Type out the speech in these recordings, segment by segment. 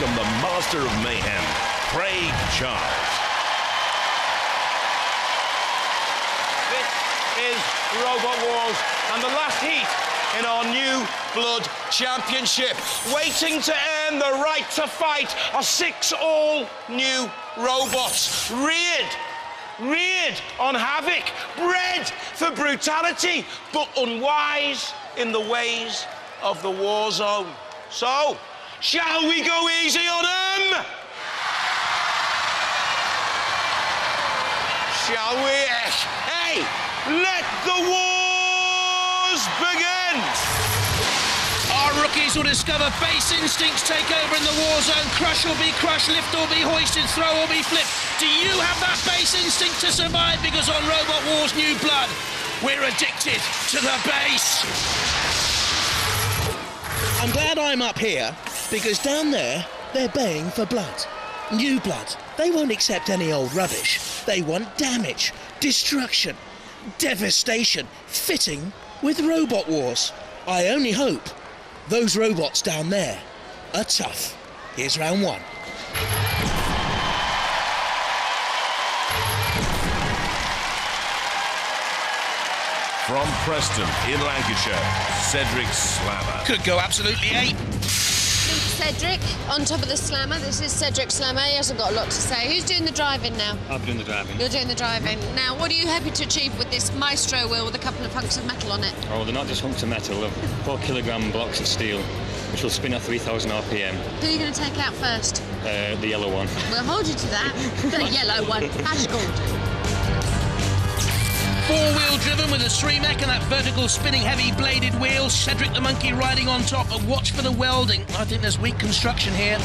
welcome the master of mayhem, Craig Charles. This is Robot Wars and the last heat in our new Blood Championship. Waiting to earn the right to fight are 6 all-new robots, reared on havoc, bred for brutality, but unwise in the ways of the war zone. So, shall we go easy on them? Shall we? Hey, let the wars begin! Our rookies will discover base instincts take over in the war zone. Crush or be crushed, lift or be hoisted, throw or be flipped. Do you have that base instinct to survive? Because on Robot Wars New Blood, we're addicted to the base. I'm glad I'm up here, because down there, they're baying for blood. New blood. They won't accept any old rubbish. They want damage, destruction, devastation, fitting with Robot Wars. I only hope those robots down there are tough. Here's round 1. From Preston in Lancashire, Cedric Slammer. Could go absolutely ape. Cedric, on top of the Slammer. This is Cedric Slammer. He hasn't got a lot to say. Who's doing the driving now? I'm doing the driving. You're doing the driving. Now, what are you hoping to achieve with this Maestro wheel with a couple of hunks of metal on it? Oh, they're not just hunks of metal, they're 4-kilogram blocks of steel, which will spin at 3,000 RPM. Who are you going to take out first? The yellow one. We'll hold you to that. The yellow one. Ash Gordon. 4-wheel driven with a 3-mech and that vertical spinning heavy bladed wheel. Cedric the monkey riding on top, but watch for the welding. I think there's weak construction here.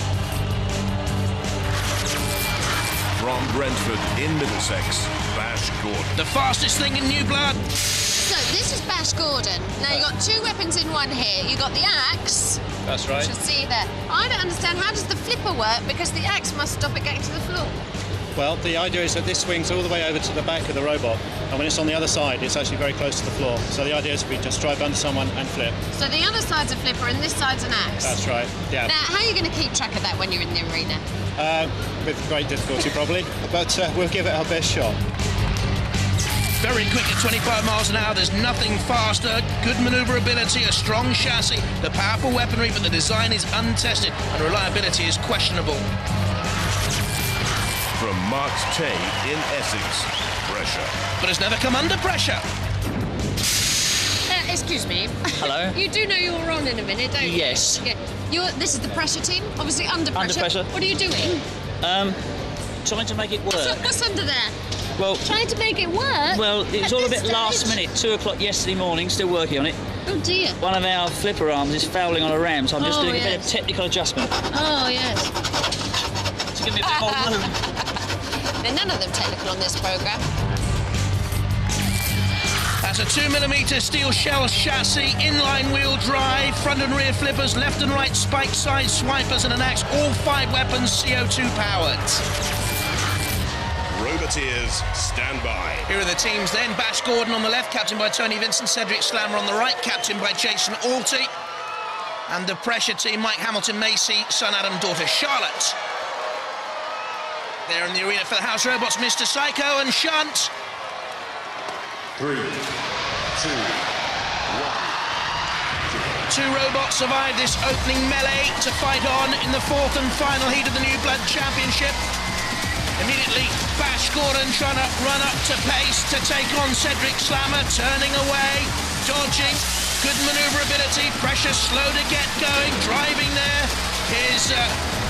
From Brentford in Middlesex, Bash Gordon. The fastest thing in New Blood. So, this is Bash Gordon. Now, you've got 2 weapons in one here. You've got the axe. That's right. Which you'll see there. I don't understand, how does the flipper work? Because the axe must stop it getting to the floor. Well, the idea is that this swings all the way over to the back of the robot, and when it's on the other side, it's actually very close to the floor. So the idea is we just drive under someone and flip. So the other side's a flipper and this side's an axe? That's right, yeah. Now, how are you going to keep track of that when you're in the arena? With great difficulty, probably, but we'll give it our best shot. Very quick at 25 miles an hour, there's nothing faster. Good manoeuvrability, a strong chassis, the powerful weaponry, but the design is untested and reliability is questionable. From Mark's Tay in Essex, pressure. But has never come under pressure. Excuse me. Hello? You do know you're on in a minute, don't you? Yes. Yeah. This is the pressure team, obviously under pressure. Under pressure. What are you doing? Trying to make it work. What's under there? Well, Trying to make it work? well, it was At all a this bit last stage? minute. 2 o'clock yesterday morning, still working on it. Oh dear. One of our flipper arms is fouling on a ram, so I'm just doing a bit of yes. technical adjustment Oh yes. to give me a bit more room. There are none of them technical on this programme. That's a 2mm steel shell chassis, inline wheel drive, front and rear flippers, left and right spike side swipers and an axe, all 5 weapons CO2 powered. Roboteers, stand by. Here are the teams then. Bash Gordon on the left, captained by Tony Vincent. Cedric Slammer on the right, captained by Jason Alty. And the pressure team, Mike Hamilton Macy, son Adam, daughter Charlotte. There in the arena for the House Robots, Mr. Psycho and Shunt. 3, 2, 1. 2 robots survive this opening melee to fight on in the 4th and final heat of the New Blood Championship. Immediately, Bash Gordon trying to run up to pace to take on Cedric Slammer, turning away, dodging, good manoeuvrability, pressure slow to get going, driving there. Here's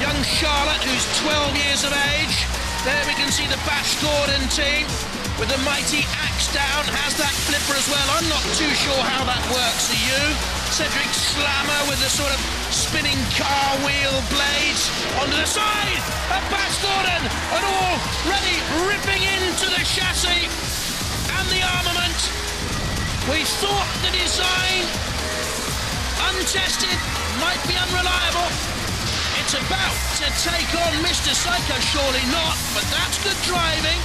young Charlotte, who's 12 years of age. There we can see the Bash Gordon team with the mighty axe down, has that flipper as well. I'm not too sure how that works, are you? Cedric Slammer with the sort of spinning car wheel blades onto the side of Bash Gordon, and already ripping into the chassis and the armament. We thought the design, untested, might be unreliable. It's about to take on Mr. Psycho, surely not, but that's good driving.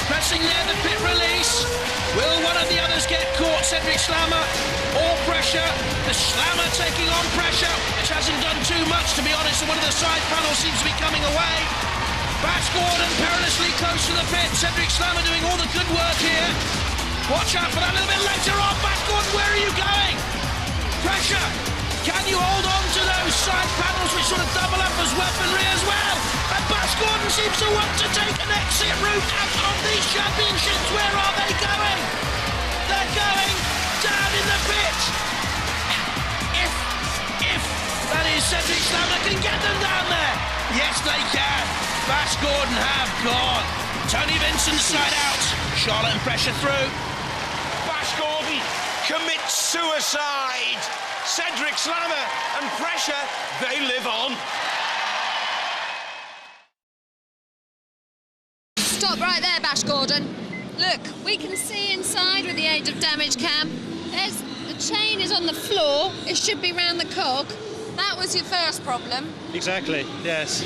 Pressing there, the pit release. Will one of the others get caught? Cedric Slammer or pressure? The Slammer taking on pressure, which hasn't done too much, to be honest, and one of the side panels seems to be coming away. Bash Gordon perilously close to the pit. Cedric Slammer doing all the good work here. Watch out for that a little bit later on. Bash Gordon, where are you going? Pressure. Can you hold on to those side panels which sort of double up as weaponry as well? And Bash Gordon seems to want to take an exit route out of these championships. Where are they going? They're going down in the pit. If that is Cedric Slammer can get them down there. Yes, they can. Bash Gordon have gone. Tony Vincent side out. Charlotte and pressure through. Bash Gordon commits suicide. Cedric Slammer and pressure, they live on. Stop right there, Bash Gordon. Look, we can see inside with the aid of damage cam. The chain is on the floor. It should be round the cog. That was your first problem. Exactly, yes.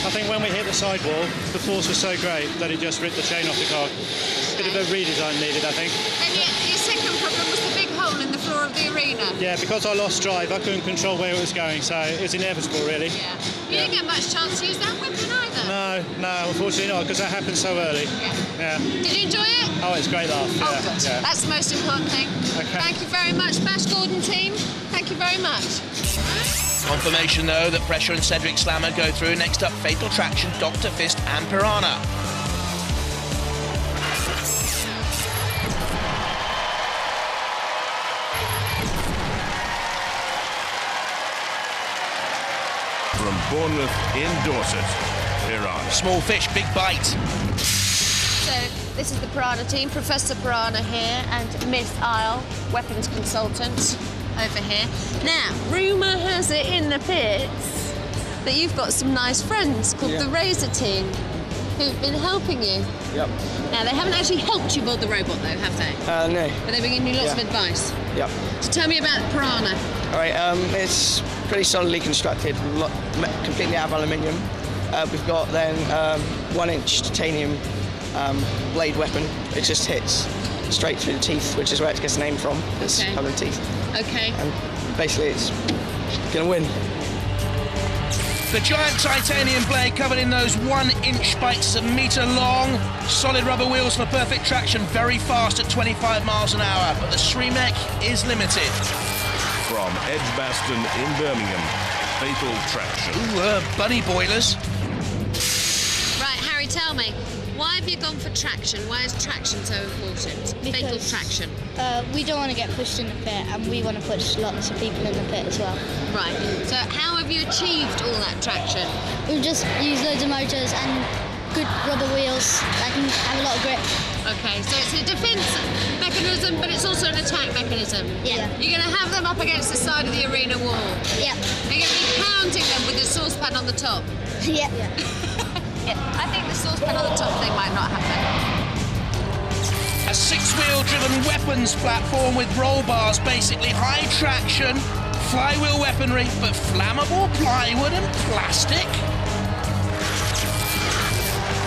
I think when we hit the sidewall, the force was so great that it just ripped the chain off the cog. A bit of a redesign needed, I think. And your second problem was the big hole in the floor of the arena. Yeah, because I lost drive, I couldn't control where it was going, so it was inevitable, really. Yeah. You didn't get much chance to use that weapon either. No, unfortunately not, because that happened so early. Yeah. Did you enjoy it? Oh, it's a great laugh. Oh, good. Yeah. That's the most important thing. Okay. Thank you very much, Bash Gordon team. Thank you very much. Confirmation, though, that Pressure and Cedric Slammer go through. Next up, Fatal Traction, Dr. Fist and Piranha. From Bournemouth in Dorset, Piranha. Small fish, big bite. So this is the Piranha team, Professor Piranha here and Miss Isle, weapons consultant over here. Now, rumour has it in the pits that you've got some nice friends called the Razor team who've been helping you. Yep. Now, they haven't actually helped you build the robot though, have they? No. But they've been giving you lots of advice. Yep. So tell me about Piranha. All right, it's pretty solidly constructed, completely out of aluminium. We've got then 1-inch titanium blade weapon. It just hits straight through the teeth, which is where it gets the name from. It's covered in teeth. Okay. And basically, it's gonna win. The giant titanium blade covered in those 1-inch spikes, a metre long, solid rubber wheels for perfect traction, very fast at 25 miles an hour, but the Sremek is limited. From Edgbaston in Birmingham, Fatal Traction. Ooh, bunny boilers. Right, Harry, tell me, why have you gone for traction? Why is traction so important? Fatal traction. We don't want to get pushed in the pit, and we want to push lots of people in the pit as well. Right, so how have you achieved all that traction? We've just used loads of motors and good rubber wheels that can have a lot of grip. Okay, so it's a defence mechanism, but it's also an attack mechanism. Yeah. You're going to have them up against the side of the arena wall. Yeah. You're going to be pounding them with the saucepan on the top. Yeah. Yeah, I think the saucepan on the top thing might not happen. A 6-wheel driven weapons platform with roll bars, basically high traction, flywheel weaponry, but flammable plywood and plastic.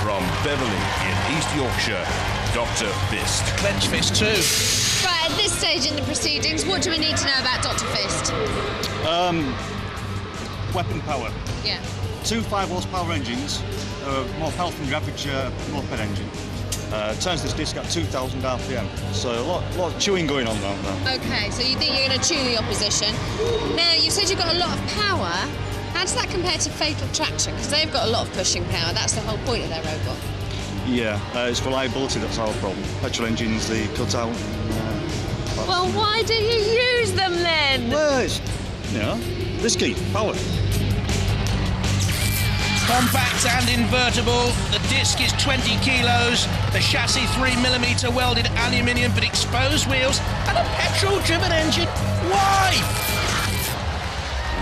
From Beverley in East Yorkshire, Dr. Fist. Clench fist too. Right, at this stage in the proceedings, what do we need to know about Dr. Fist? Weapon power. Yeah. 2 5-horsepower engines, more powerful than your average moped engine. Turns this disc at 2,000 RPM, so a lot of chewing going on around there. Okay, so you think you're going to chew the opposition. Now, you said you've got a lot of power. How does that compare to Fatal Traction? Because they've got a lot of pushing power. That's the whole point of their robot. Yeah, it's reliability that's our problem. Petrol engines, they cut out. Well, why do you use them then? Well, it's, risky, power. Compact and invertible, the disc is 20 kilos, the chassis 3mm welded aluminium but exposed wheels, and a petrol-driven engine. Why?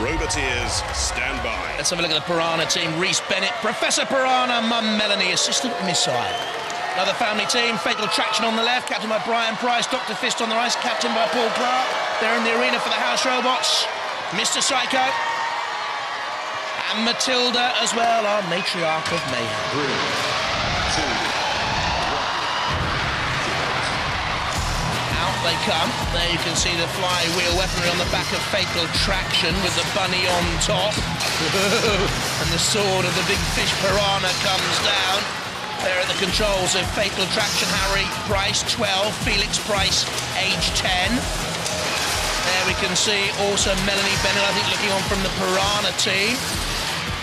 Roboteers, stand by. Let's have a look at the Piranha team. Reese Bennett, Professor Piranha, Mum Melanie, Assistant Missile. Another family team, Fatal Traction on the left, captained by Brian Price, Dr. Fist on the right, captained by Paul Clark. They're in the arena for the house robots. Mr. Psycho. And Matilda as well, our matriarch of mayhem. 3, 2, 1. they come. There you can see the flywheel weaponry on the back of Fatal Traction with the bunny on top. And the sword of the big fish piranha comes down. There are the controls of Fatal Traction. Harry Price, 12. Felix Price, age 10. There we can see also Melanie Bennett, I think, looking on from the Piranha team.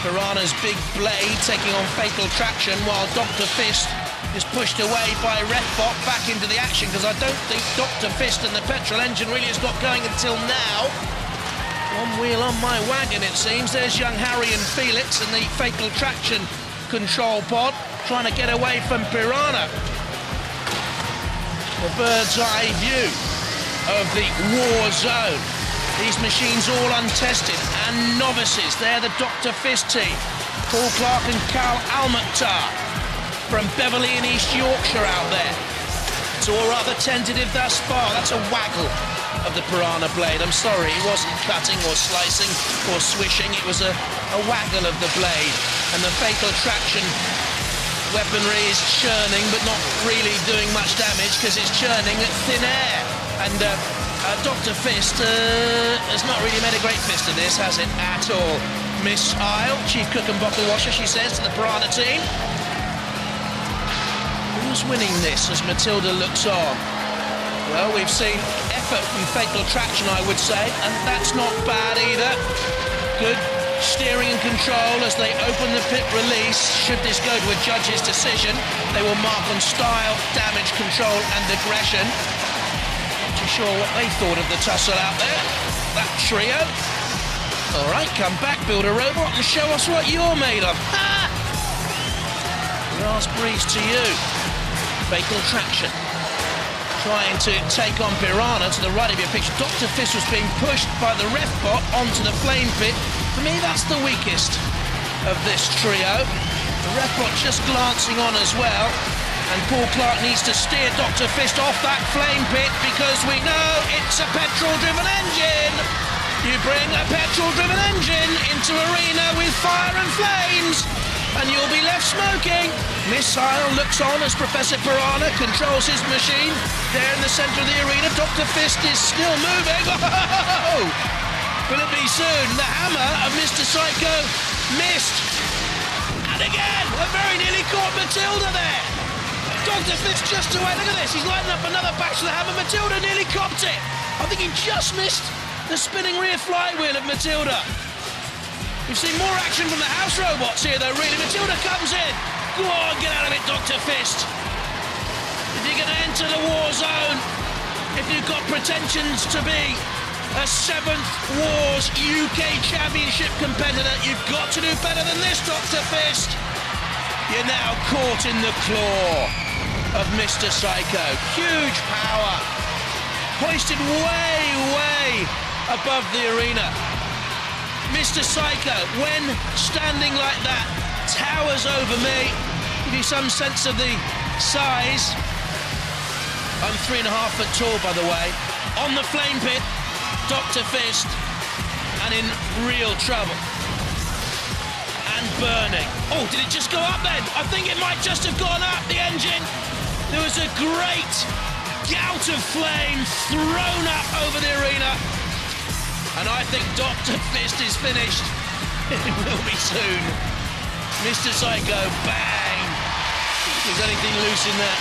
Piranha's big blade taking on Fatal Traction, while Dr. Fist is pushed away by Refbot back into the action, because I don't think Dr. Fist and the petrol engine really has got going until now. One wheel on my wagon, it seems. There's young Harry and Felix and the Fatal Traction control pod trying to get away from Piranha. A bird's eye view of the war zone. These machines all untested and novices. They're the Dr. Fist team. Paul Clark and Carl Almukhtar from Beverley in East Yorkshire out there. It's all rather tentative thus far. That's a waggle of the Piranha blade. I'm sorry, it wasn't cutting or slicing or swishing. It was a waggle of the blade. And the Fatal Traction weaponry is churning, but not really doing much damage because it's churning at thin air. And Dr. Fist has not really made a great fist of this, has it, at all? Miss Isle, chief cook and bottle washer, she says to the Piranha team. Who's winning this as Matilda looks on? Well, we've seen effort from Fatal Traction, I would say, and that's not bad either. Good steering and control as they open the pit release. Should this go to a judge's decision, they will mark on style, damage control and aggression. Not too sure what they thought of the tussle out there, that trio. All right, come back, build a robot and show us what you're made of. Ha! Last breeze to you. Fatal Traction trying to take on Piranha to the right of your picture. Dr. Fist was being pushed by the Refbot onto the flame pit. For me, that's the weakest of this trio. The Refbot just glancing on as well. And Paul Clark needs to steer Dr. Fist off that flame pit because we know it's a petrol-driven engine. You bring a petrol-driven engine into arena with fire and flames, and you'll be left smoking. Missile looks on as Professor Piranha controls his machine. There in the centre of the arena, Dr. Fist is still moving. Oh! Will it be soon? The hammer of Mr. Psycho missed. And again, I very nearly caught Matilda there. Dr. Fist just away. Look at this. He's lighting up another batch of the hammer. Matilda nearly copped it. I think he just missed the spinning rear flywheel of Matilda. We've seen more action from the house robots here, though, really. Matilda comes in. Go on, get out of it, Dr. Fist. If you're going to enter the war zone, if you've got pretensions to be a 7th Wars UK Championship competitor, you've got to do better than this, Dr. Fist. You're now caught in the claw of Mr. Psycho. Huge power. Hoisted way, way above the arena. Mr. Psycho, when standing like that, towers over me. Give you some sense of the size. I'm 3.5 foot tall, by the way. On the flame pit, Dr. Fist, and in real trouble. And burning. Oh, did it just go up then? I think it might just have gone up, the engine. There was a great gout of flame thrown up over the arena. And I think Dr. Fist is finished. It will be soon. Mr. Psycho, bang! If there's anything loose in there,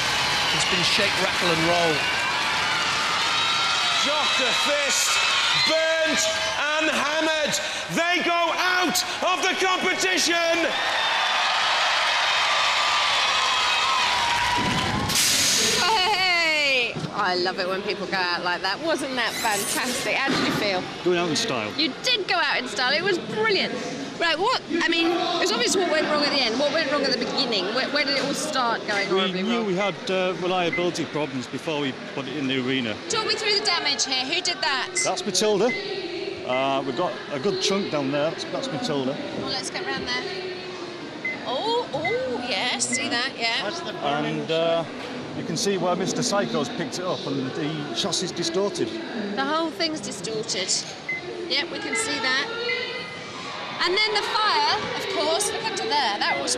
it's been shake, rattle and roll. Dr. Fist, burnt and hammered. They go out of the competition. Hey! I love it when people go out like that. Wasn't that fantastic? How did you feel? Going out in style. You did go out in style. It was brilliant. Right, it was obvious what went wrong at the end. What went wrong at the beginning? Where did it all start going horribly wrong? We knew we had reliability problems before we put it in the arena. Talk me through the damage here. Who did that? That's Matilda. We've got a good chunk down there. That's Matilda. Well, let's get round there. Oh, yes, see that, yeah. And you can see where Mr. Psycho's picked it up and the chassis is distorted. The whole thing's distorted. Yep, we can see that. And then the fire, of course, look under there. That was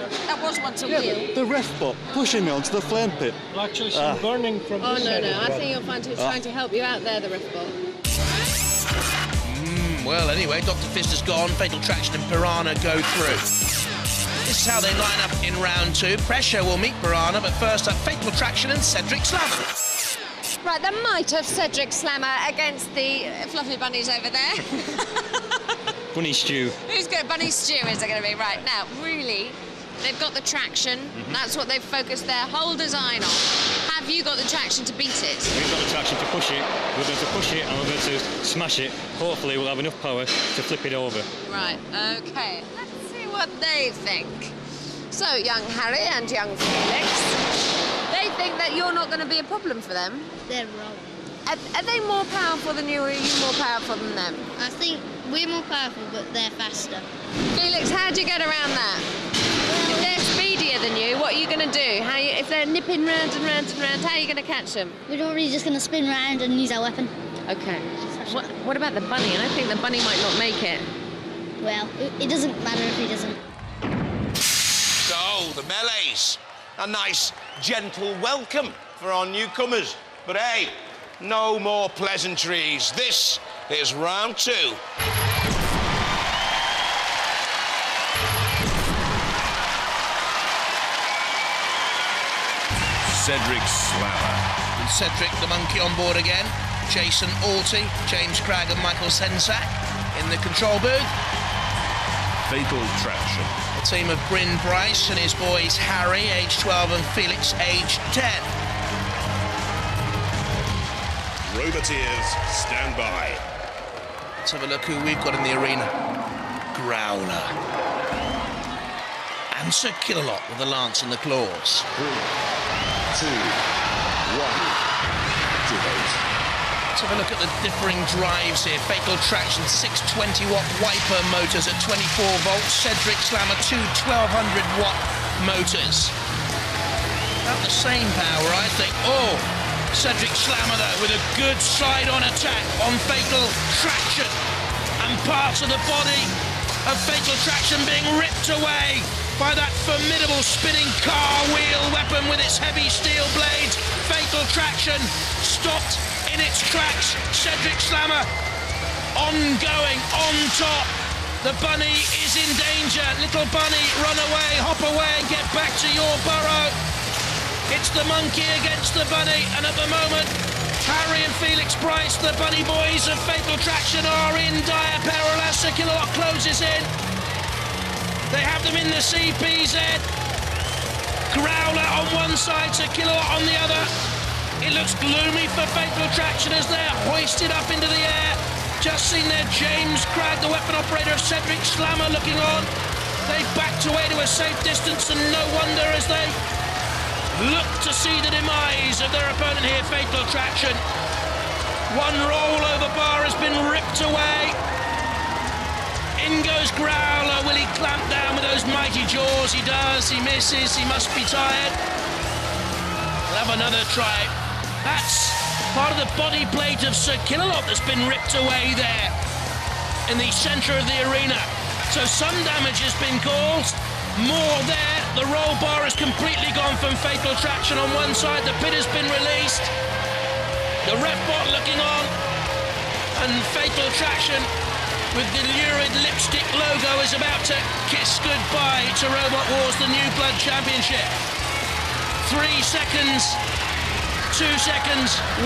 once a wheel. The ref bot pushing me onto the flame pit. Well, actually, some burning from Oh, this no, side no. as I well. think you'll find it's trying to help you out there, the ref bot. Well, anyway, Dr. Fist has gone. Fatal Traction and Piranha go through. This is how they line up in round 2. Pressure will meet Piranha, but first up, Fatal Traction and Cedric Slammer. Right, the might of Cedric Slammer against the fluffy bunnies over there. Bunny stew. Who's good? Bunny stew is it going to be? Right, now, really, they've got the traction. That's what they've focused their whole design on. Have you got the traction to beat it? We've got the traction to push it. We're going to push it and we're going to smash it. Hopefully we'll have enough power to flip it over. Right, OK. Let's see what they think. So, young Harry and young Felix, they think that you're not going to be a problem for them. They're wrong. Are they more powerful than you, or are you more powerful than them? I think we're more powerful, but they're faster. Felix, how do you get around that? If they're speedier than you, what are you going to do? If they're nipping round and round and round, how are you going to catch them? We're probably just going to spin round and use our weapon. OK. What about the bunny? And I think the bunny might not make it. Well, it doesn't matter if he doesn't. So, the melees. A nice, gentle welcome for our newcomers. But hey, no more pleasantries. This is round 2. Cedric Slammer. With Cedric, the monkey, on board again. Jason Alty, James Cragg and Michael Sensak in the control booth. Fatal Traction. A team of Bryn Bryce and his boys Harry, age 12, and Felix, age 10. Roboteers, stand by. Let's have a look who we've got in the arena. Growler. And Sir Killalot with the lance and the claws. 3, 2, 1. Activate. Let's have a look at the differing drives here. Fatal Traction 620-watt wiper motors at 24 volts. Cedric Slammer 2 1200-watt motors. About the same power, I think. Oh, Cedric Slammer, though, with a good side-on attack on Fatal Traction. And parts of the body of Fatal Traction being ripped away by that formidable spinning car wheel weapon with its heavy steel blades. Fatal Traction stopped in its tracks. Cedric Slammer ongoing, on top. The bunny is in danger. Little bunny, run away, hop away and get back to your burrow. It's the monkey against the bunny, and at the moment, Harry and Felix Bryce, the bunny boys of Fatal Traction, are in dire peril as Sir Killalot closes in. They have them in the CPZ. Growler on one side, Sir Killalot on the other. It looks gloomy for Fatal Traction as they're hoisted up into the air. Just seen there James Cragg, the weapon operator of Cedric Slammer, looking on. They've backed away to a safe distance, and no wonder as they look to see the demise of their opponent here, Fatal Traction. One rollover bar has been ripped away. In goes Growler. Will he clamp down with those mighty jaws? He does. He misses. He must be tired. We'll have another try. That's part of the body plate of Sir Killalot that's been ripped away there in the centre of the arena. So some damage has been caused. More there. The roll bar has completely gone from Fatal Traction on one side. The pit has been released. The ref bot looking on. And Fatal Traction with the lurid lipstick logo is about to kiss goodbye to Robot Wars, the New Blood Championship. 3 seconds. 2 seconds, 1,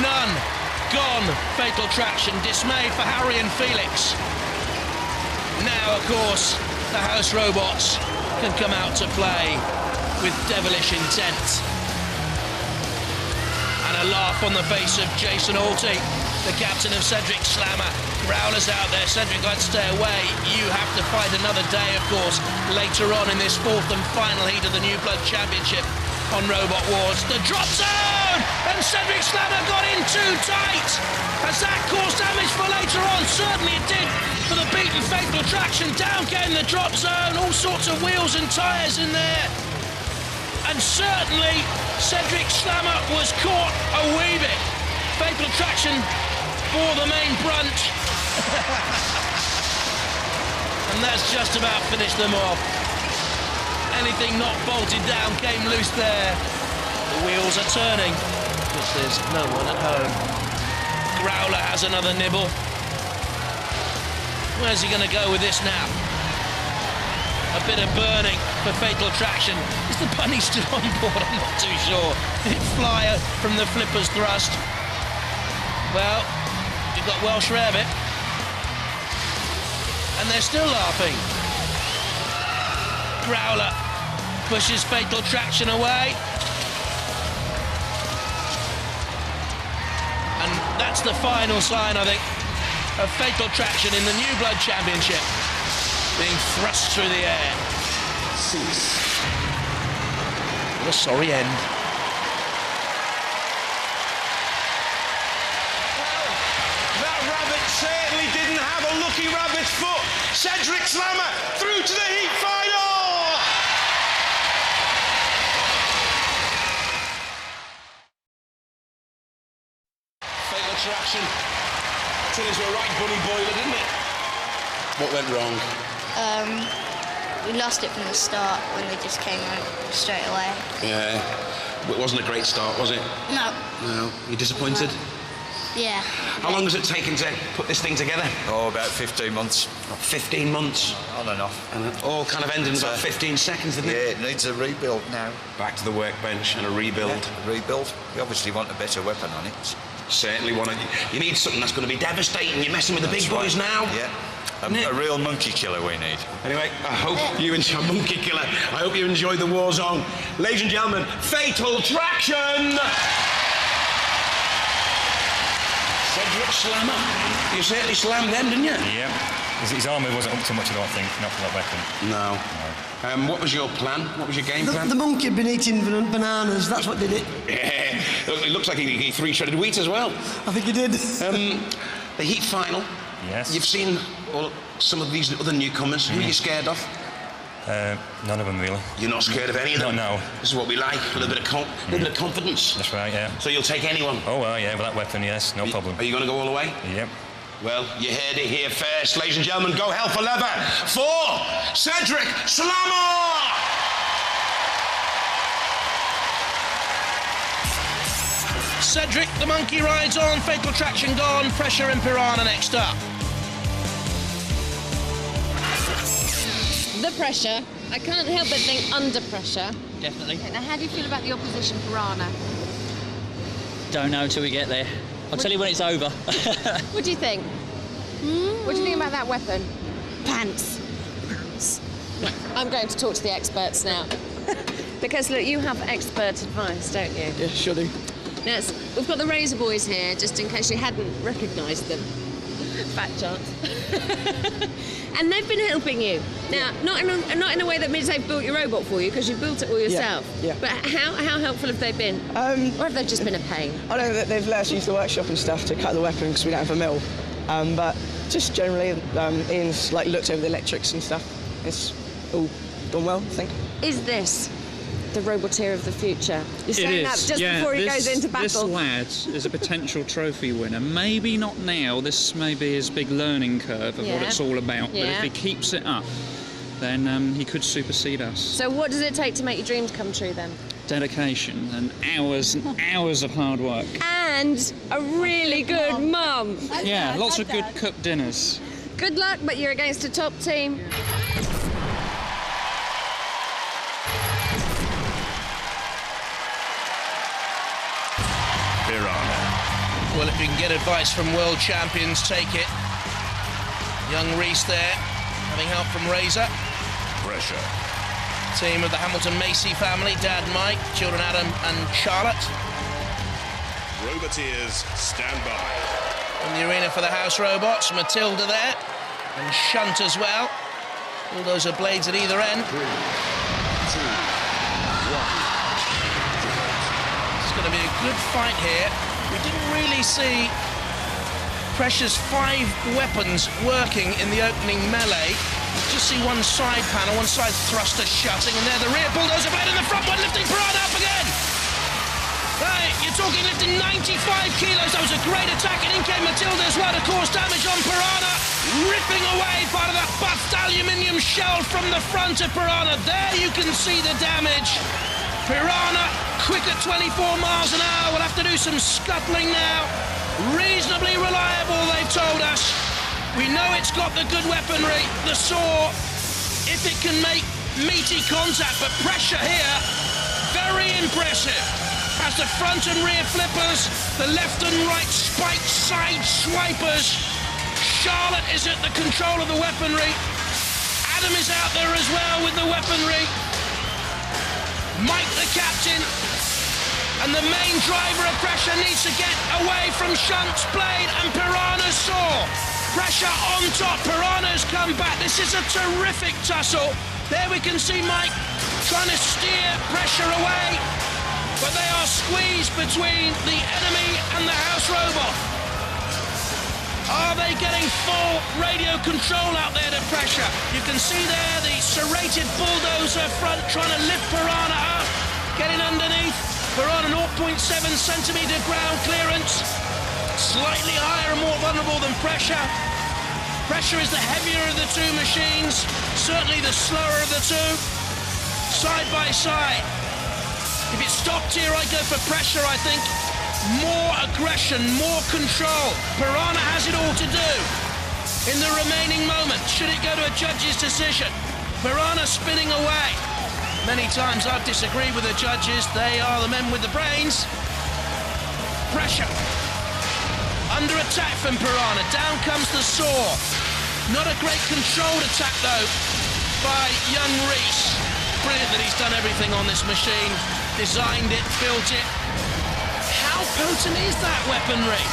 none, gone. Fatal Traction, dismay for Harry and Felix. Now, of course, the house robots can come out to play with devilish intent. And a laugh on the face of Jason Alty, the captain of Cedric Slammer. Growler's out there. Cedric, I'd stay away. You have to fight another day, of course, later on in this 4th and final heat of the New Blood Championship on Robot Wars. The drop zone! And Cedric Slammer got in too tight. Has that caused damage for later on? Certainly it did for the beaten Fatal Traction. Down came the drop zone. All sorts of wheels and tyres in there. And certainly Cedric Slammer was caught a wee bit. Fatal Traction bore the main brunt. And that's just about finished them off. Anything not bolted down came loose there. The wheels are turning, but there's no one at home. Growler has another nibble. Where's he going to go with this now? A bit of burning for Fatal Attraction. Is the bunny still on board? I'm not too sure. Did it fly from the flipper's thrust? Well, you've got Welsh Rarebit. And they're still laughing. Growler pushes Fatal Attraction away. And that's the final sign, I think, of Fatal Attraction in the New Blood Championship. Being thrust through the air. What a sorry end. That rabbit certainly didn't have a lucky rabbit's foot. Cedric Slammer through to the heat final! Fatal Attraction. Turned into a right bunny boiler, didn't it? What went wrong? We lost it from the start when they just came out straight away. Yeah. It wasn't a great start, was it? No. No. You disappointed? Yeah. How long has it taken to put this thing together? Oh, about 15 months. 15 months? On and off. And it all kind of ended in about 15 seconds, didn't it? Yeah, it needs a rebuild now. Back to the workbench and a rebuild. Yeah, rebuild. We obviously want a better weapon on it. Certainly want it. You need something that's going to be devastating. You're messing with the big boys now. Yeah. A real monkey killer we need. Anyway, I hope you enjoy Monkey Killer. I hope you enjoy the war zone. Ladies and gentlemen, Fatal Attraction! Cedric Slammer. You certainly slammed them, didn't you? Yeah. His armour wasn't up to much, I don't think, not for that weapon. No. What was your plan? What was your game plan? The monkey had been eating bananas, that's what did it. Yeah. It looks like he three-shredded wheat as well. I think he did. The heat final. Yes. You've seen some of these other newcomers. Who are you scared of? None of them, really. You're not scared of any of them? No. This is what we like, a little bit of confidence. That's right, yeah. So you'll take anyone? Oh, well, yeah, with that weapon, yes, no problem. Are you going to go all the way? Yep. Well, you heard it here first, ladies and gentlemen. Go hell for leather for Cedric Slammer! Cedric, the monkey rides on, Fatal Attraction gone, Pressure and Piranha next up. The pressure. I can't help but think under pressure. Definitely. Now, how do you feel about the opposition, Piranha? Don't know until we get there. I'll tell you when it's over. What do you think? What do you think about that weapon? Pants. I'm going to talk to the experts now. Because, look, you have expert advice, don't you? Yeah, sure do. Now, we've got the Razor Boys here, just in case you hadn't recognised them. Fat chance. And they've been helping you. Now, not in a way that means they've built your robot for you, because you built it all yourself. Yeah. But how helpful have they been? Or have they just been a pain? I know that they've let us use the workshop and stuff to cut the weapon because we don't have a mill. But just generally, Ian's looked over the electrics and stuff. It's all gone well, I think. Is this the roboteer of the future? You're saying that just before he goes into battle. This lad is a potential trophy winner. Maybe not now. This may be his big learning curve of what it's all about. Yeah. But if he keeps it up, then he could supersede us. So what does it take to make your dreams come true, then? Dedication and hours of hard work. And a really good mum. Yeah, lots of good cooked dinners. Good luck, but you're against a top team. Piranha. Well, if you can get advice from world champions, take it. Young Reese there, having help from Razor. Pressure. Team of the Hamilton Macy family, Dad Mike, children Adam and Charlotte. Roboteers, stand by. In the arena for the house robots, Matilda there, and Shunt as well. All those are blades at either end. 3, 2, 1. It's going to be a good fight here. We didn't really see Pressure's 5 weapons working in the opening melee. Just see one side panel, one side thruster shutting, and there the rear bulldozer blade in the front one, lifting Piranha up again. Right, you you're talking lifting 95 kilos. That was a great attack, and in came Matilda as well to cause damage on Piranha, ripping away part of that buffed aluminium shell from the front of Piranha. There you can see the damage. Piranha, quick at 24 miles an hour, will have to do some scuttling now. Reasonably reliable, they've told us. We know it's got the good weaponry, the saw, if it can make meaty contact, but pressure here, very impressive. Has the front and rear flippers, the left and right spiked side swipers. Charlotte is at the control of the weaponry. Adam is out there as well with the weaponry. Mike the captain. And the main driver of pressure needs to get away from Shunt's blade and Piranha's saw. Pressure on top, Piranha's come back. This is a terrific tussle. There we can see Mike trying to steer pressure away. But they are squeezed between the enemy and the house robot. Are they getting full radio control out there to pressure? You can see there the serrated bulldozer front trying to lift Piranha up, getting underneath. Piranha 0.7 centimetre ground clearance. Slightly higher and more vulnerable than pressure. Pressure is the heavier of the two machines, certainly the slower of the two. Side by side. If it stopped here, I'd go for pressure, I think. More aggression, more control. Piranha has it all to do. In the remaining moment, should it go to a judge's decision? Piranha spinning away. Many times I've disagreed with the judges. They are the men with the brains. Pressure. Under attack from Piranha. Down comes the saw. Not a great controlled attack, though, by young Reese. Brilliant that he's done everything on this machine. Designed it, built it. How potent is that weaponry?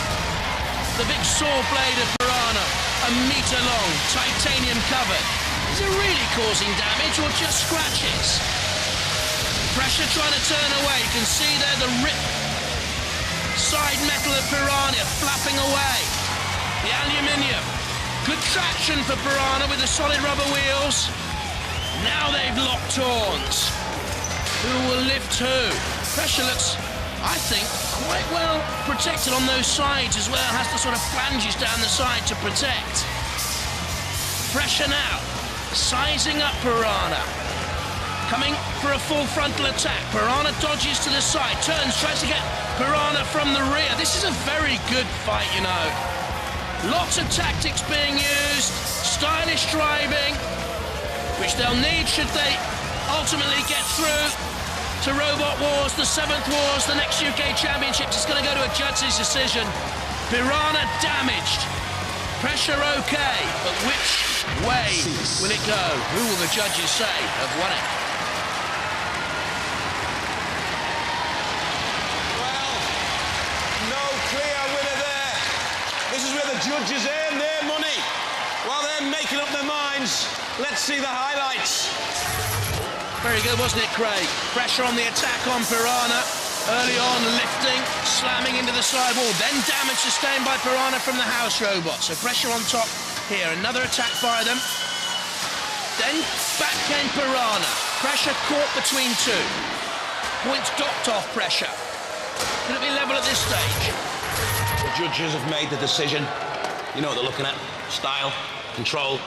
The big saw blade of Piranha, 1 metre long, titanium covered. Is it really causing damage or just scratches? Pressure trying to turn away. You can see there the rip side metal of Piranha flapping away. The aluminium. Good traction for Piranha with the solid rubber wheels. Now they've locked horns. Who will lift who? Pressure looks, I think, quite well protected on those sides as well. Has the sort of flanges down the side to protect. Pressure now. Sizing up Piranha. Coming for a full frontal attack. Piranha dodges to the side. Turns, tries to get Piranha from the rear. This is a very good fight, you know. Lots of tactics being used. Stylish driving, which they'll need should they ultimately get through to Robot Wars, the 7th Wars, the next UK Championships. It's going to go to a judge's decision. Piranha damaged. Pressure okay, but which way will it go? Who will the judges say have won it? Well, no clear winner there. This is where the judges earn their money. While they're making up their minds, let's see the highlights. Very good, wasn't it, Craig? Pressure on the attack on Piranha. Early on, lifting, slamming into the side wall. Then damage sustained by Piranha from the house robot. So pressure on top here. Another attack by them. Then back came Piranha. Pressure caught between two. Points docked off pressure. Could it be level at this stage? The judges have made the decision. You know what they're looking at. Style, control,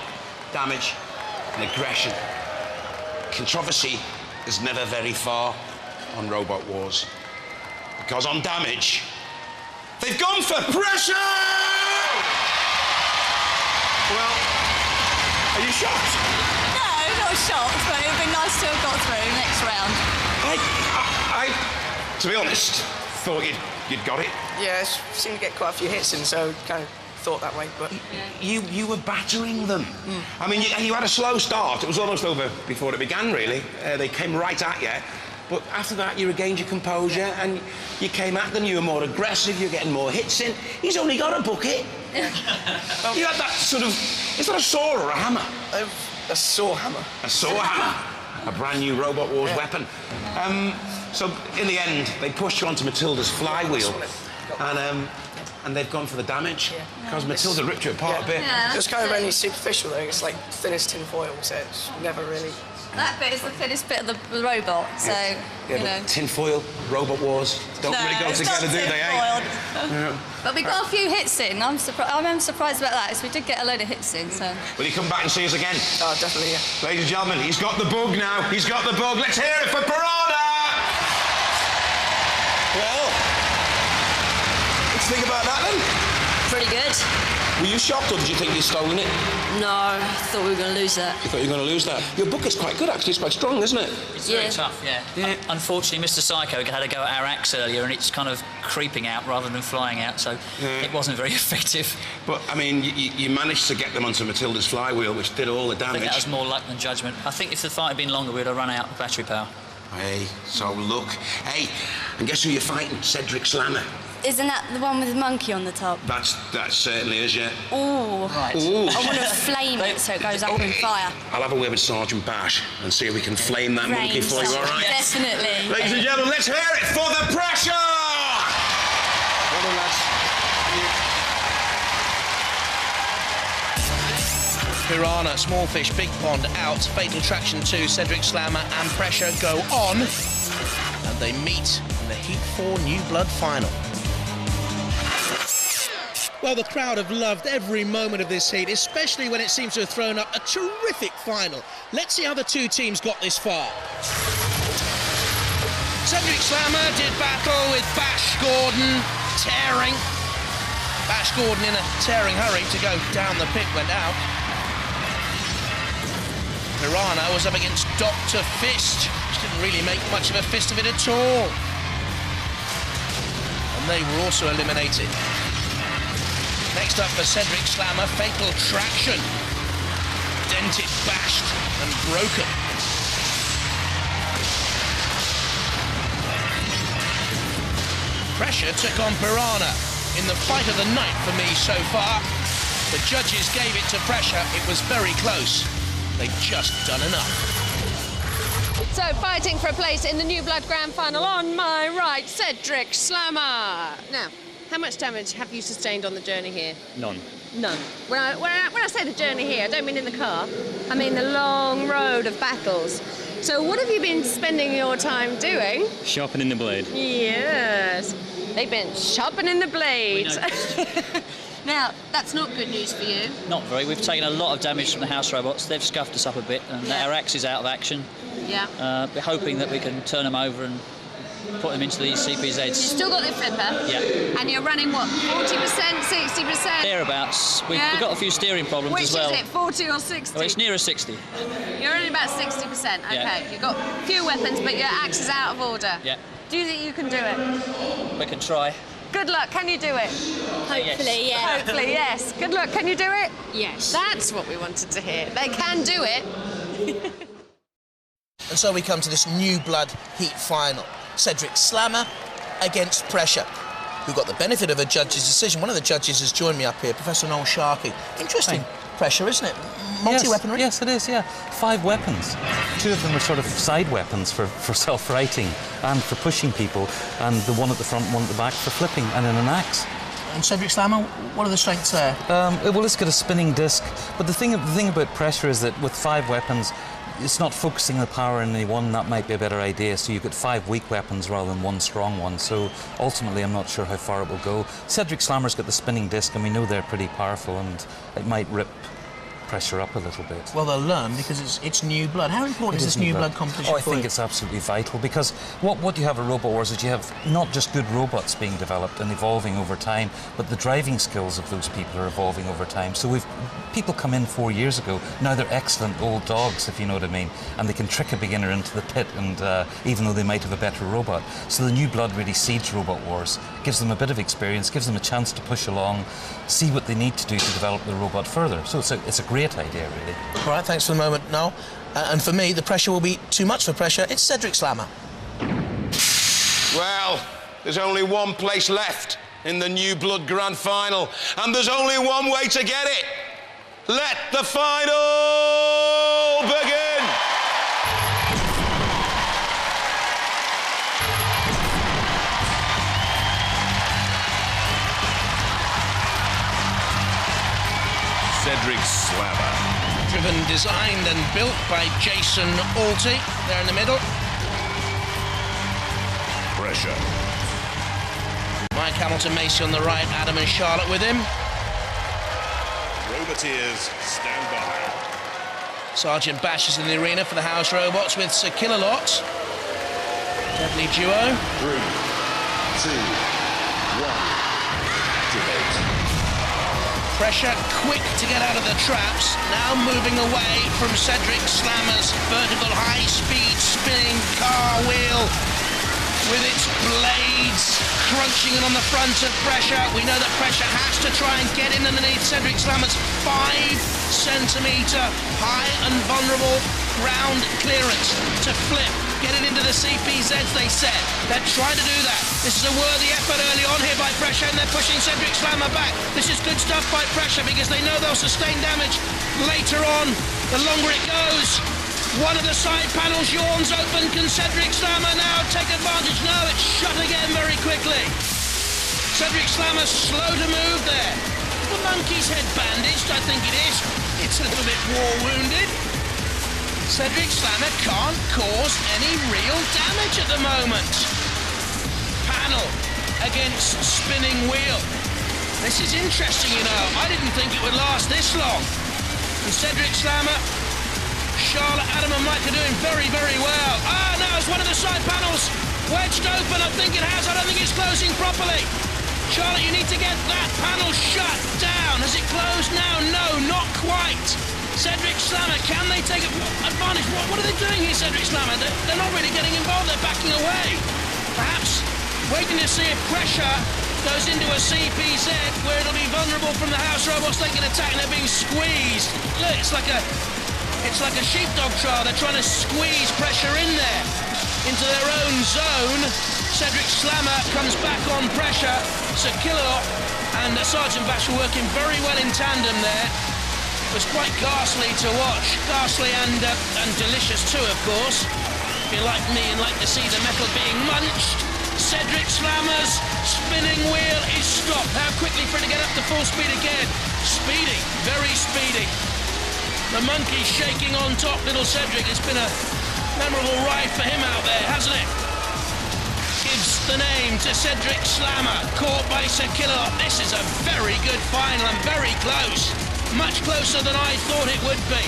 damage, and aggression. Controversy is never very far on Robot Wars. Because on damage, they've gone for pressure! Well, are you shocked? No, not shocked, but it would be nice to have got through next round. I to be honest, thought you'd got it. Yeah, seemed to get quite a few hits in, so kind of thought that way, but... You were battering them. I mean, you had a slow start. It was almost over before it began, really. They came right at you. But after that, you regained your composure and you came at them. You were more aggressive. You were getting more hits in. He's only got a bucket. You had that sort of... Is that a saw or a hammer? A saw hammer. A saw hammer. A brand new Robot Wars weapon. So, in the end, they pushed you onto Matilda's flywheel. And they've gone for the damage. Because Matilda ripped you apart a bit. It was kind of only superficial, though. It's like thin as tin foil, so it's never really That bit is the finished bit of the robot, so, you know. Tinfoil, Robot Wars, don't really go together, do they, eh? Yeah. But we got a few hits in. I'm surprised about that, so we did get a load of hits in, so... Will you come back and see us again? Oh, definitely, yeah. Ladies and gentlemen, he's got the bug now. He's got the bug. Let's hear it for Piranha! Well, what do you think about that, then? Pretty good. Were you shocked, or did you think you'd stolen it? No, I thought we were going to lose that. You thought you were going to lose that? Your book is quite good, actually. It's quite strong, isn't it? It's very tough, yeah. Unfortunately, Mr. Psycho had a go at our axe earlier, and it's kind of creeping out rather than flying out, so it wasn't very effective. But, I mean, you managed to get them onto Matilda's flywheel, which did all the damage. I think that was more luck than judgment. I think if the fight had been longer, we'd have run out of battery power. Hey, so look. Hey, and guess who you're fighting? Cedric Slammer. Isn't that the one with the monkey on the top? That certainly is, yeah. Ooh. Right. Ooh. I want to flame it so it goes up in fire. I'll have a word with Sergeant Bash and see if we can flame that monkey for you, all right? Definitely. Ladies and gentlemen, let's hear it for the pressure! Well done, lads. Piranha, small fish, big pond out. Fatal Attraction 2, Cedric Slammer and Pressure go on. And they meet in the Heat 4 New Blood final. Well, the crowd have loved every moment of this heat, especially when it seems to have thrown up a terrific final. Let's see how the two teams got this far. Cedric Slammer did battle with Bash Gordon, tearing. Bash Gordon in a tearing hurry to go down the pit, went out. Piranha was up against Dr. Fist, which didn't really make much of a fist of it at all. And they were also eliminated. Next up for Cedric Slammer, Fatal Traction. Dented, bashed and broken. Pressure took on Piranha in the fight of the night for me so far. The judges gave it to Pressure. It was very close. They've just done enough. So, fighting for a place in the New Blood Grand Final on my right, Cedric Slammer. Now, how much damage have you sustained on the journey here? None. None. When I say the journey here, I don't mean in the car. I mean the long road of battles. So what have you been spending your time doing? Sharpening the blade. Yes. They've been sharpening the blade. Now, that's not good news for you. Not very. We've taken a lot of damage from the house robots. They've scuffed us up a bit, and our axe is out of action. Yeah. We're hoping that we can turn them over and put them into these CPZs. You've still got the flipper? Yeah. And you're running, what, 40%, 60%? Thereabouts. We've got a few steering problems as well. Which is it, 40 or 60? Oh, it's nearer 60. You're only about 60%, okay. Yeah. You've got a few weapons, but your axe is out of order. Yeah. Do you think you can do it? We can try. Good luck, can you do it? Hopefully, yes. yeah. Hopefully, yes. Good luck, can you do it? Yes. That's what we wanted to hear. They can do it. And so we come to this New Blood Heat final. Cedric Slammer against Pressure, who got the benefit of a judge's decision. One of the judges has joined me up here, Professor Noel Sharkey. Interesting Pressure, isn't it? Multi-weaponry? Yes, it is, yeah. 5 weapons. 2 of them are sort of side weapons for self-righting and for pushing people, and the one at the front, one at the back for flipping, and then an axe. And Cedric Slammer, what are the strengths there? Well, it's got a spinning disc, but the thing about Pressure is that with 5 weapons, it's not focusing the power in any one. That might be a better idea, so you've got 5 weak weapons rather than 1 strong one, so ultimately I'm not sure how far it will go. Cedric Slammer's got the spinning disc, and we know they're pretty powerful, and it might rip Pressure up a little bit. Well, they'll learn because it's New Blood. How important is this New Blood competition? Oh, I think it's absolutely vital, because what you have at Robot Wars is you have not just good robots being developed and evolving over time, but the driving skills of those people are evolving over time. So people come in 4 years ago, now they're excellent old dogs, if you know what I mean, and they can trick a beginner into the pit, and even though they might have a better robot. So the New Blood really seeds Robot Wars, gives them a bit of experience, gives them a chance to push along, see what they need to do to develop the robot further. So it's a great idea, really. All right, thanks for the moment, Noel. And for me, the pressure will be too much for Pressure. It's Cedric Slammer. Well, there's only one place left in the New Blood Grand Final, and there's only one way to get it. Let the final begin! Cedric Slammer driven, designed and built by Jason Alty, there in the middle. Pressure. Mike Hamilton Macy on the right, Adam and Charlotte with him. Roboteers, stand by. Sergeant Bash is in the arena for the House Robots with Sir Killalot. Deadly duo. 3, 2, 1, activate. Pressure quick to get out of the traps, now moving away from Cedric Slammer's vertical high-speed spinning car wheel with its blades crunching in on the front of Pressure. We know that Pressure has to try and get in underneath Cedric Slammer's 5-centimetre high and vulnerable ground clearance to flip. Get it into the CPZs, they said. They're trying to do that. This is a worthy effort early on here by Pressure, and they're pushing Cedric Slammer back. This is good stuff by Pressure because they know they'll sustain damage later on. The longer it goes, one of the side panels yawns open. Can Cedric Slammer now take advantage? No, it's shut again very quickly. Cedric Slammer slow to move there. The monkey's head bandaged, I think it is. It's a little bit war-wounded. Cedric Slammer can't cause any real damage at the moment. Panel against spinning wheel. This is interesting, you know. I didn't think it would last this long. And Cedric Slammer, Charlotte, Adam and Mike are doing very, very well. Ah, now it's one of the side panels wedged open. I think it has. I don't think it's closing properly. Charlotte, you need to get that panel shut down. Has it closed now? No, not quite. Cedric Slammer, can they take advantage? What are they doing here, Cedric Slammer? They're not really getting involved. They're backing away. Perhaps waiting to see if Pressure goes into a CPZ where it'll be vulnerable from the House Robots. They can attack and they're being squeezed. Look, it's like a sheepdog trial. They're trying to squeeze Pressure in there into their own zone. Cedric Slammer comes back on Pressure. Sir Killalot and Sergeant Bash are working very well in tandem there. It was quite ghastly to watch. Ghastly and delicious too, of course. If you're like me and like to see the metal being munched, Cedric Slammer's spinning wheel is stopped. How quickly for it to get up to full speed again? Speedy, very speedy. The monkey shaking on top, little Cedric. It's been a memorable ride for him out there, hasn't it? Gives the name to Cedric Slammer, caught by Sir Killalot. This is a very good final and very close. Much closer than I thought it would be.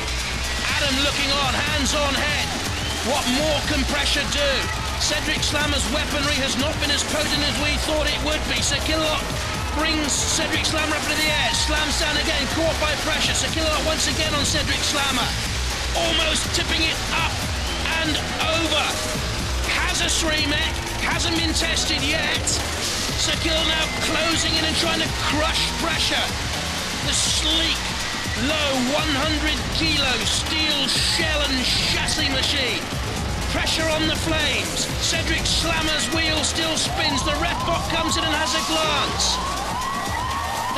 Adam looking on, hands on head. What more can Pressure do? Cedric Slammer's weaponry has not been as potent as we thought it would be. Sir Killalot brings Cedric Slammer up into the air, slams down again, caught by Pressure. Sir Killalot once again on Cedric Slammer. Almost tipping it up and over. Has a streamer, hasn't been tested yet. Sir Killalot now closing in and trying to crush Pressure. The sleek, low 100-kilo steel shell and chassis machine. Pressure on the flames. Cedric Slammer's wheel still spins. The ref bot comes in and has a glance.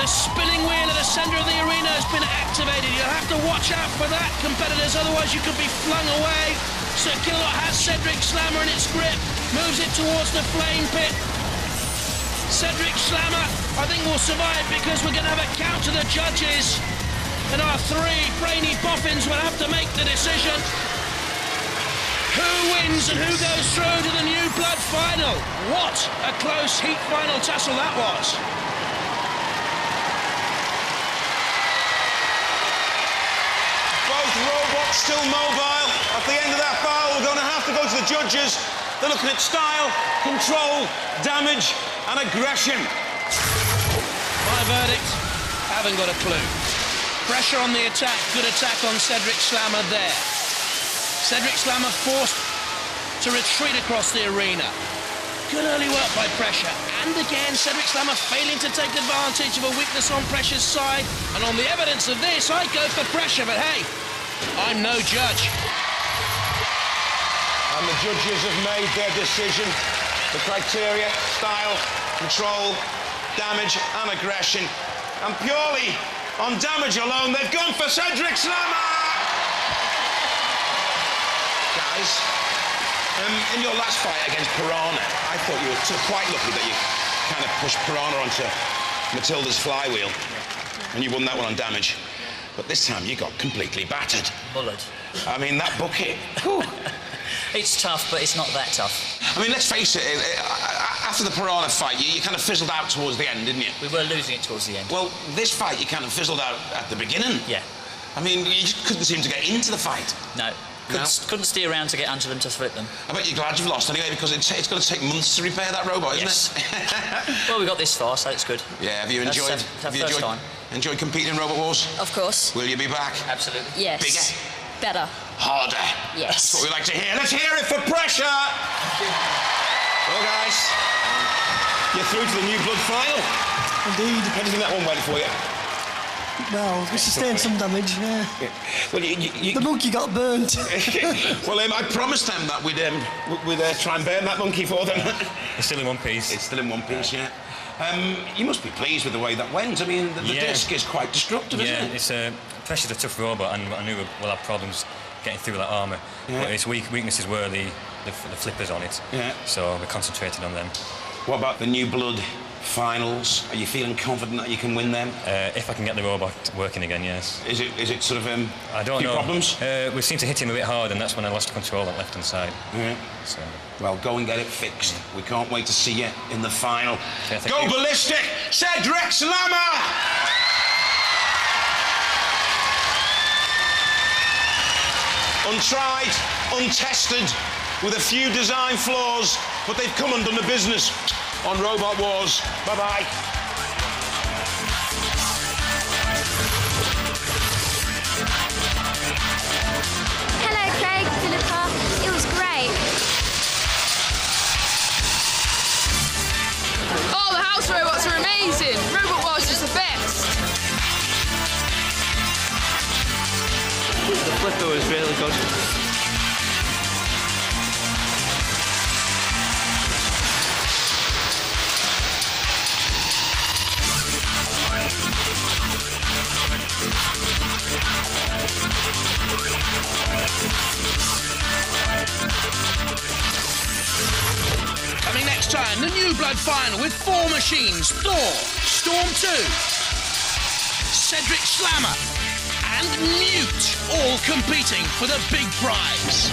The spinning wheel at the centre of the arena has been activated. You'll have to watch out for that, competitors, otherwise you could be flung away. Sir Killalot has Cedric Slammer in its grip, moves it towards the flame pit. Cedric Slammer, I think, will survive because we're going to have a count to the judges. And our three brainy boffins will have to make the decision. Who wins and who goes through to the new blood final? What a close heat final tussle that was. Both robots still mobile. At the end of that battle, we're going to have to go to the judges. They're looking at style, control, damage and aggression. My verdict, haven't got a clue. Pressure on the attack, good attack on Cedric Slammer there. Cedric Slammer forced to retreat across the arena. Good early work by Pressure. And again, Cedric Slammer failing to take advantage of a weakness on Pressure's side. And on the evidence of this, I go for Pressure, but hey, I'm no judge. And the judges have made their decision. The criteria, style, control, damage and aggression. And purely on damage alone, they've gone for Cedric Slammer! Guys, in your last fight against Piranha, I thought you were quite lucky that you kind of pushed Piranha onto Matilda's flywheel. And you won that one on damage. But this time you got completely battered. Mullered. I mean, that bucket. Whew. It's tough, but it's not that tough. I mean, let's face it, after the Piranha fight, you kind of fizzled out towards the end, didn't you? We were losing it towards the end. Well, this fight, you kind of fizzled out at the beginning. Yeah. I mean, you just couldn't seem to get into the fight. No. Couldn't steer around to get under them to flip them. I bet you're glad you've lost anyway, because it's going to take months to repair that robot, isn't it? Well, we got this far, so it's good. Yeah, have you enjoyed... First time. Enjoyed competing in Robot Wars? Of course. Will you be back? Absolutely. Yes. Bigger? Better. Harder? Yes. That's what we like to hear. Let's hear it for pressure! Well, guys, you're through to the New Blood final. Indeed. How do you think that one went for you? Well, we sustained some damage, yeah. Well, the monkey got burnt. Well, I promised them that we'd try and burn that monkey for them. It's still in one piece. It's still in one piece, yeah. You must be pleased with the way that went. I mean, the disc is quite destructive, isn't it? Yeah, Pressure's a tough robot, and I knew we'll have problems getting through that armour. Yeah. But its weaknesses were the flippers on it. Yeah. So we concentrated on them. What about the New Blood finals? Are you feeling confident that you can win them? If I can get the robot working again, yes. Is it sort of I don't know. Problems? We seemed to hit him a bit hard, and that's when I lost control on the left-hand side. Yeah. So. Well, go and get it fixed. We can't wait to see you in the final. Okay, go ballistic, Cedric Slammer! Untried, untested, with a few design flaws, but they've come and done the business on Robot Wars. Bye-bye. Hello, Craig, Philippa. It was great. Oh, the house robots are amazing. Robot Wars is the best. The flipper was really good. Coming next time, the New Blood final with 4 machines: Thor, Storm 2, Cedric Slammer, and Mute, all competing for the big prize.